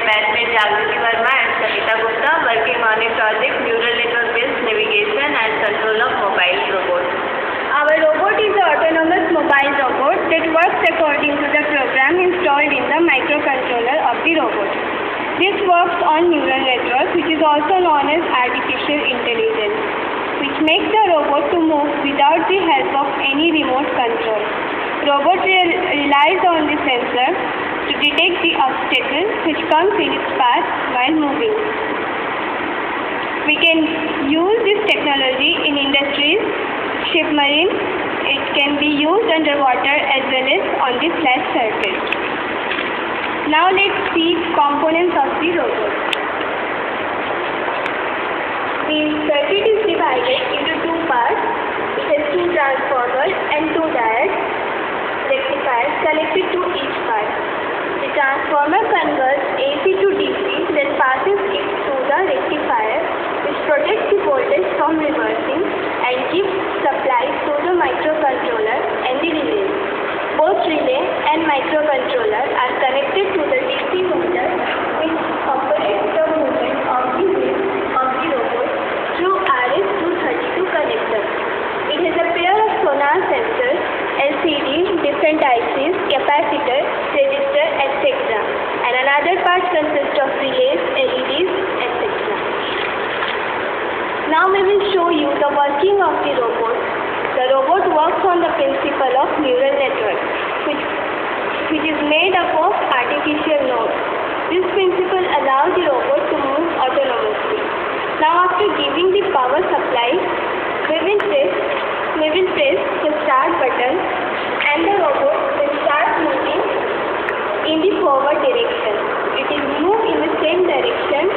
batchmate Jagriti Verma and Sanita Gupta working on a project neural network based navigation and control of mobile robot. Our robot is an autonomous mobile robot that works according to the program installed in the microcontroller of the robot. This works on neural network, which is also known as artificial intelligence, which makes the robot to move without the help of any remote control. Robot relies on the sensor to detect the obstacle which comes in its path while moving. We can use this technology in industries, submarines. It can be used underwater as well as on the flat surface. Now let's see components of the robot. The circuit is divided into two parts. It has two transformers and two diodes, rectifiers connected to each part. The transformer converts AC to DC, then passes it through the rectifier, which protects the voltage from reversing and gives supply to the microcontroller and the relay. Both relay and microcontroller are connected to the DC motor, which operates the movement of the wheels of the robot through RS-232 connector. It has a pair of sonar sensors, LCD, different ICs, capacitor, resistor, etc. And another part consists of relays, LEDs, etc. Now we will show you the working of the robot. The robot works on the principle of neural network, which is made up of artificial nodes. This principle allows the robot to move autonomously. Now after giving the power supply, we will press the start button and the robot will start moving in the forward direction. It will move in the same direction